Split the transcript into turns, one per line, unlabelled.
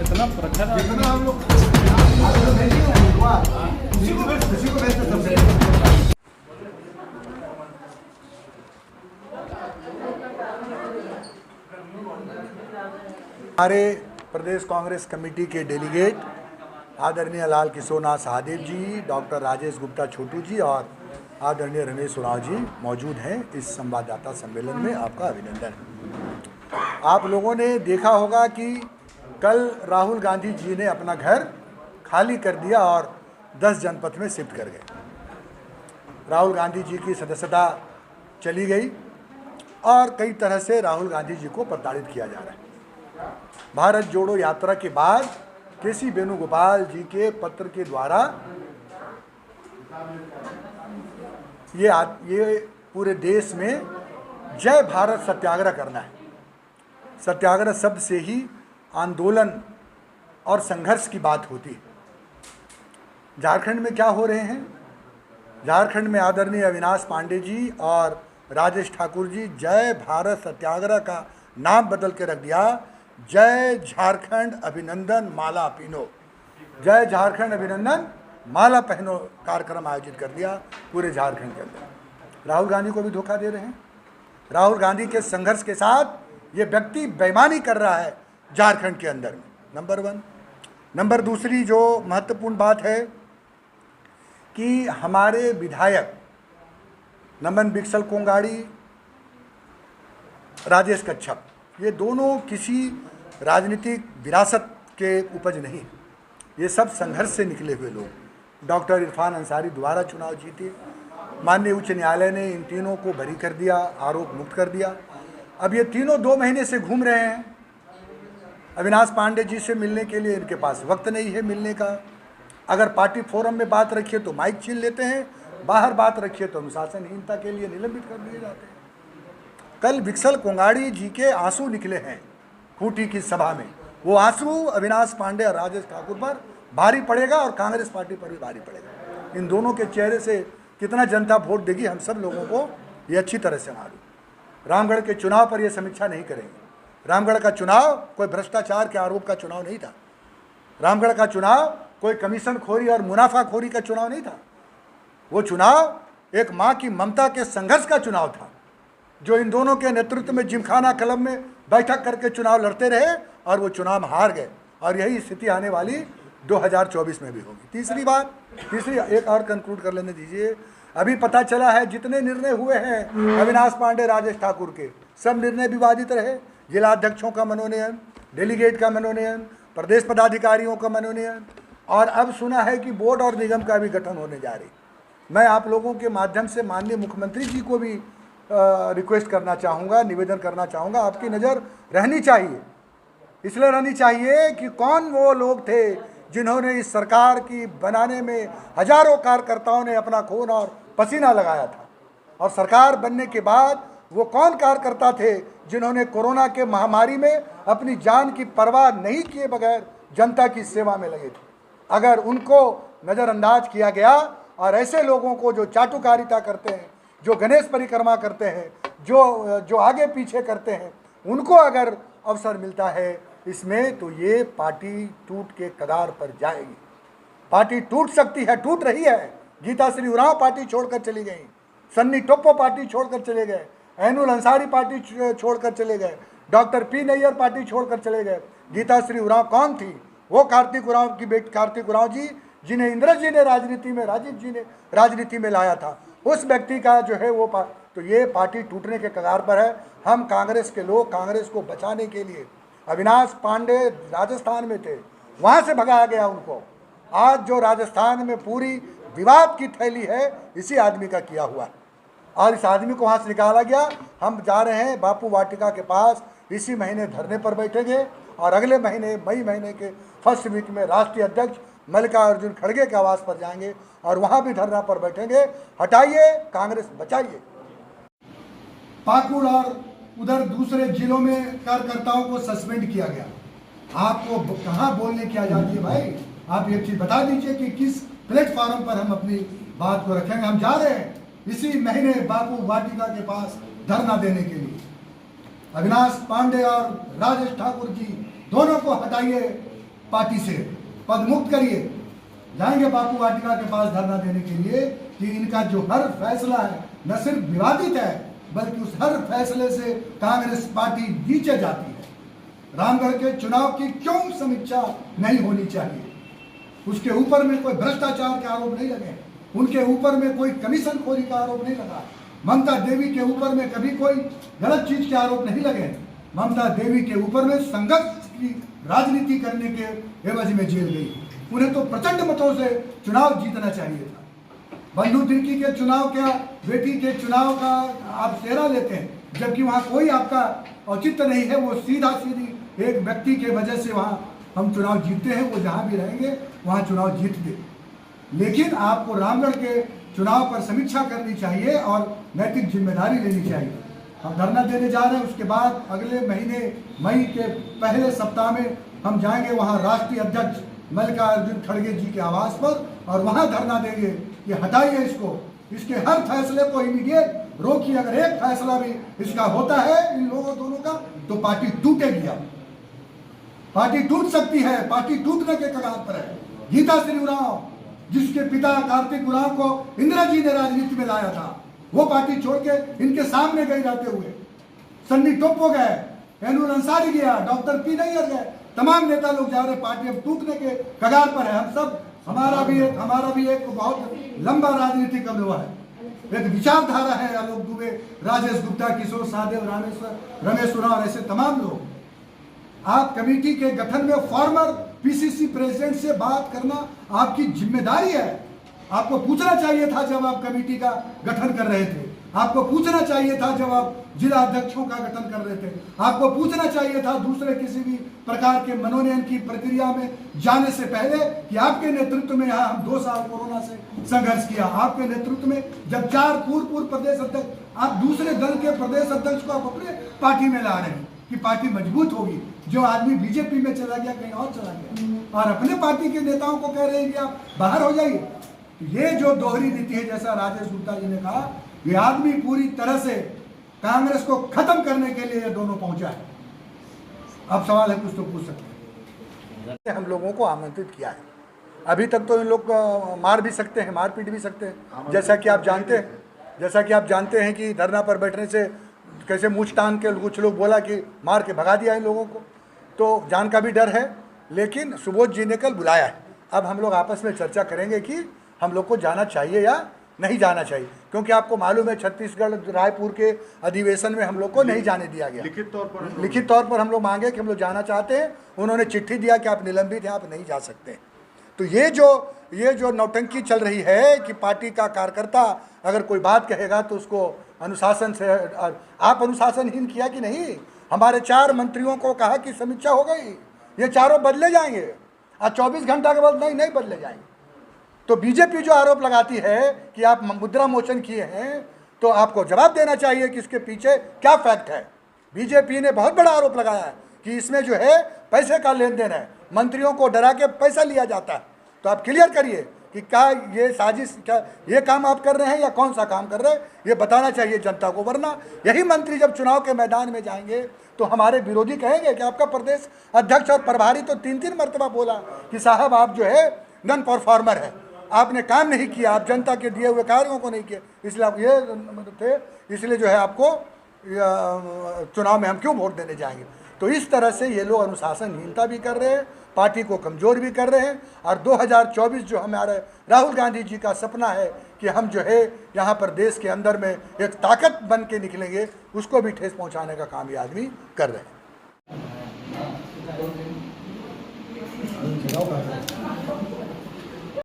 इतना प्रखर हम लोग हमारे प्रदेश कांग्रेस कमेटी के डेलीगेट आदरणीय लाल किशोरनाथ सहदेव जी, डॉक्टर राजेश गुप्ता छोटू जी और आदरणीय रमेश उरांव जी मौजूद हैं इस संवाददाता सम्मेलन में। आपका अभिनंदन। आप लोगों ने देखा होगा कि कल राहुल गांधी जी ने अपना घर खाली कर दिया और 10 जनपद में शिफ्ट कर गए। राहुल गांधी जी की सदस्यता चली गई और कई तरह से राहुल गांधी जी को प्रताड़ित किया जा रहा है। भारत जोड़ो यात्रा के बाद केसी वेणुगोपाल जी के पत्र के द्वारा ये पूरे देश में जय भारत सत्याग्रह करना है। सत्याग्रह शब्द से ही आंदोलन और संघर्ष की बात होती है। झारखंड में क्या हो रहे हैं? झारखंड में आदरणीय अविनाश पांडे जी और राजेश ठाकुर जी जय भारत सत्याग्रह का नाम बदल के रख दिया, जय झारखंड अभिनंदन माला पहनो। जय झारखंड अभिनंदन माला पहनो कार्यक्रम आयोजित कर दिया पूरे झारखंड के अंदर। राहुल गांधी को भी धोखा दे रहे हैं। राहुल गांधी के संघर्ष के साथ ये व्यक्ति बेईमानी कर रहा है झारखंड के अंदर में। नंबर 1। नंबर दूसरी जो महत्वपूर्ण बात है कि हमारे विधायक नमन बिक्सल कोंगाड़ी, राजेश कच्छप, ये दोनों किसी राजनीतिक विरासत के उपज नहीं, ये सब संघर्ष से निकले हुए लोग। डॉक्टर इरफान अंसारी दोबारा चुनाव जीते, माननीय उच्च न्यायालय ने इन तीनों को बरी कर दिया, आरोप मुक्त कर दिया। अब ये तीनों 2 महीने से घूम रहे हैं। अविनाश पांडे जी से मिलने के लिए इनके पास वक्त नहीं है मिलने का। अगर पार्टी फोरम में बात रखिए तो माइक छीन लेते हैं, बाहर बात रखिए तो अनुशासनहीनता के लिए निलंबित कर दिए जाते हैं। कल बिक्सल कोंगाड़ी जी के आंसू निकले हैं खूंटी की सभा में। वो आंसू अविनाश पांडे और राजेश ठाकुर पर भारी पड़ेगा और कांग्रेस पार्टी पर भी भारी पड़ेगा। इन दोनों के चेहरे से कितना जनता वोट देगी हम सब लोगों को ये अच्छी तरह से मालूम। रामगढ़ के चुनाव पर ये समीक्षा नहीं करेंगे। रामगढ़ का चुनाव कोई भ्रष्टाचार के आरोप का चुनाव नहीं था। रामगढ़ का चुनाव कोई कमीशन खोरी और मुनाफाखोरी का चुनाव नहीं था। वो चुनाव एक माँ की ममता के संघर्ष का चुनाव था, जो इन दोनों के नेतृत्व में जिमखाना क्लब में बैठक करके चुनाव लड़ते रहे और वो चुनाव हार गए। और यही स्थिति आने वाली 2024 में भी होगी। तीसरी एक और कंक्लूड कर लेने दीजिए। अभी पता चला है जितने निर्णय हुए हैं अविनाश पांडे राजेश ठाकुर के, सब निर्णय विवादित रहे। जिलाध्यक्षों का मनोनयन, डेलीगेट का मनोनयन, प्रदेश पदाधिकारियों का मनोनयन, और अब सुना है कि बोर्ड और निगम का भी गठन होने जा रही। मैं आप लोगों के माध्यम से माननीय मुख्यमंत्री जी को भी रिक्वेस्ट करना चाहूँगा, निवेदन करना चाहूँगा, आपकी नज़र रहनी चाहिए। इसलिए रहनी चाहिए कि कौन वो लोग थे जिन्होंने इस सरकार की बनाने में हजारों कार्यकर्ताओं ने अपना खून और पसीना लगाया था, और सरकार बनने के बाद वो कौन कार्यकर्ता थे जिन्होंने कोरोना के महामारी में अपनी जान की परवाह नहीं किए बगैर जनता की सेवा में लगे थे। अगर उनको नज़रअंदाज किया गया और ऐसे लोगों को जो चाटुकारिता करते हैं, जो गणेश परिक्रमा करते हैं, जो आगे पीछे करते हैं, उनको अगर अवसर मिलता है इसमें, तो ये पार्टी टूट के कगार पर जाएगी। पार्टी टूट सकती है, टूट रही है। गीताश्री उरांव पार्टी छोड़कर चली गई, सन्नी टोप्पो पार्टी छोड़कर चले गए, ऐनुल अंसारी पार्टी छोड़कर चले गए, डॉक्टर पी नैयर पार्टी छोड़कर चले गए। गीताश्री उरांव कौन थी? वो कार्तिक उरांव की बेटी कार्तिक उरांव जी, जिन्हें इंदिरा जी ने राजनीति में, राजीव जी ने राजनीति में लाया था, उस व्यक्ति का जो है वो तो ये पार्टी टूटने के कगार पर है। हम कांग्रेस के लोग कांग्रेस को बचाने के लिए, अविनाश पांडे राजस्थान में थे, वहाँ से भगाया गया उनको। आज जो राजस्थान में पूरी विवाद की थैली है, इसी आदमी का किया हुआ है, और इस आदमी को वहाँ से निकाला गया। हम जा रहे हैं बापू वाटिका के पास, इसी महीने धरने पर बैठेंगे, और अगले महीने मई महीने के फर्स्ट वीक में राष्ट्रीय अध्यक्ष मल्लिकार्जुन खड़गे के आवास पर जाएंगे और वहाँ भी धरना पर बैठेंगे। हटाइए, कांग्रेस बचाइए। पाकुड़ और उधर दूसरे जिलों में कार्यकर्ताओं को सस्पेंड किया गया। आपको कहाँ बोलने की आज़ादी है भाई? आप एक चीज़ बता दीजिए कि किस प्लेटफॉर्म पर हम अपनी बात को रखेंगे। हम जा रहे हैं इसी महीने बापू वाटिका के पास धरना देने के लिए। अविनाश पांडे और राजेश ठाकुर जी दोनों को हटाइए पार्टी से, पद मुक्त करिए। जाएंगे बापू वाटिका के पास धरना देने के लिए कि इनका जो हर फैसला है न सिर्फ विवादित है बल्कि उस हर फैसले से कांग्रेस पार्टी नीचे जाती है। रामगढ़ के चुनाव की क्यों समीक्षा नहीं होनी चाहिए? उसके ऊपर में कोई भ्रष्टाचार के आरोप नहीं लगे, उनके ऊपर में कोई कमीशन खोरी का आरोप नहीं लगा, ममता देवी के ऊपर में कभी कोई गलत चीज के आरोप नहीं लगे। ममता देवी के ऊपर में संघर्ष की राजनीति करने के एवज में जेल गई। उन्हें तो प्रचंड मतों से चुनाव जीतना चाहिए था। बंधु तिर्की के चुनाव का, बेटी के चुनाव का आप सेहरा लेते हैं, जबकि वहाँ कोई आपका औचित्य नहीं है। वो सीधा सीधी एक व्यक्ति के वजह से वहाँ हम चुनाव जीतते हैं, वो जहाँ भी रहेंगे वहाँ चुनाव जीत दे। लेकिन आपको रामगढ़ के चुनाव पर समीक्षा करनी चाहिए और नैतिक जिम्मेदारी लेनी चाहिए। हम धरना देने जा रहे हैं, उसके बाद अगले महीने मई के पहले सप्ताह में हम जाएंगे वहाँ राष्ट्रीय अध्यक्ष मल्लिकार्जुन खड़गे जी के आवास पर और वहाँ धरना देंगे कि हटाइए इसको, इसके हर फैसले को इमीडिएट रोकिए। अगर एक फैसला भी इसका होता है इन लोगों दोनों का तो पार्टी टूटेगी। अब पार्टी टूट सकती है, पार्टी टूटने के कगार पर है। गीता श्री उरांव, जिसके पिता कार्तिक उरांव को इंदिरा जी ने राजनीति में लाया था, वो पार्टी छोड़ के इनके सामने गई रहते हुए। सन्नी टोप्पो गए, एनुल अंसारी गया, डॉक्टर पी नैयर गए, तमाम नेता लोग जा रहे। पार्टी अब टूटने के कगार पर है। हम सब, हमारा भी एक बहुत लंबा राजनीतिक अनुभव है, एक विचारधारा है। आलोक दुबे, राजेश गुप्ता, किशोर साहदेव, रमेश उरांव, ऐसे तमाम लोग। आप कमेटी के गठन में फॉर्मर पीसीसी प्रेसिडेंट से बात करना आपकी जिम्मेदारी है। आपको पूछना चाहिए था जब आप कमेटी का गठन कर रहे थे, आपको पूछना चाहिए था जब आप जिला अध्यक्षों का गठन कर रहे थे, आपको पूछना चाहिए था दूसरे किसी भी प्रकार के मनोनयन की प्रक्रिया में जाने से पहले कि आपके नेतृत्व में यहाँ हम 2 साल कोरोना से संघर्ष किया। आपके नेतृत्व में जब 4 पूर्व प्रदेश अध्यक्ष, आप दूसरे दल के प्रदेश अध्यक्ष को आप अपने पार्टी में ला रहे हैं कि पार्टी मजबूत होगी। जो आदमी बीजेपी में चला गया कहीं और चला गया और अपने पार्टी के नेताओं को कह रहे हैं कि आप बाहर हो जाइए। ये जो दोहरी नीति है, जैसा राजेश गुप्ता जी ने कहा, ये आदमी पूरी तरह से कांग्रेस को खत्म करने के लिए ये दोनों पहुंचा है। अब सवाल है, कुछ तो पूछ सकते हैं। हम लोगों को आमंत्रित किया है। अभी तक तो इन लोग मार भी सकते हैं, मार पीट भी सकते हैं। जैसा कि आप जानते हैं कि धरना पर बैठने से कैसे मुँह तान के कुछ लोग बोला कि मार के भगा दिया इन लोगों को, तो जान का भी डर है। लेकिन सुबोध जी ने कल बुलाया है। अब हम लोग आपस में चर्चा करेंगे कि हम लोग को जाना चाहिए या नहीं जाना चाहिए, क्योंकि आपको मालूम है छत्तीसगढ़ रायपुर के अधिवेशन में हम लोग को नहीं जाने दिया गया। लिखित तौर पर हम लोग मांगे कि हम लोग जाना चाहते हैं, उन्होंने चिट्ठी दिया कि आप निलंबित हैं, आप नहीं जा सकते। तो ये जो नौटंकी चल रही है कि पार्टी का कार्यकर्ता अगर कोई बात कहेगा तो उसको अनुशासन से, आप अनुशासनहीन किया कि नहीं? हमारे 4 मंत्रियों को कहा कि समीक्षा हो गई, ये चारों बदले जाएंगे, आज 24 घंटा के बाद नहीं बदले जाएंगे। तो बीजेपी जो आरोप लगाती है कि आप मुद्रा मोचन किए हैं, तो आपको जवाब देना चाहिए कि इसके पीछे क्या फैक्ट है। बीजेपी ने बहुत बड़ा आरोप लगाया है कि इसमें जो है पैसे का लेन देन है, मंत्रियों को डरा के पैसा लिया जाता है। तो आप क्लियर करिए कि क्या ये साजिश, क्या ये काम आप कर रहे हैं या कौन सा काम कर रहे हैं, ये बताना चाहिए जनता को। वरना यही मंत्री जब चुनाव के मैदान में जाएंगे तो हमारे विरोधी कहेंगे कि आपका प्रदेश अध्यक्ष और प्रभारी तो 3-3 मरतबा बोला कि साहब आप जो है नॉन परफॉर्मर है, आपने काम नहीं किया, आप जनता के दिए हुए कार्यों को नहीं किए, इसलिए आप ये थे, इसलिए जो है आपको चुनाव में हम क्यों वोट देने जाएंगे। तो इस तरह से ये लोग अनुशासनहीनता भी कर रहे हैं, पार्टी को कमज़ोर भी कर रहे हैं। और 2024 जो हमारे राहुल गांधी जी का सपना है कि हम जो है यहाँ पर देश के अंदर में एक ताकत बन के निकलेंगे, उसको भी ठेस पहुँचाने का काम ये आदमी कर रहे हैं।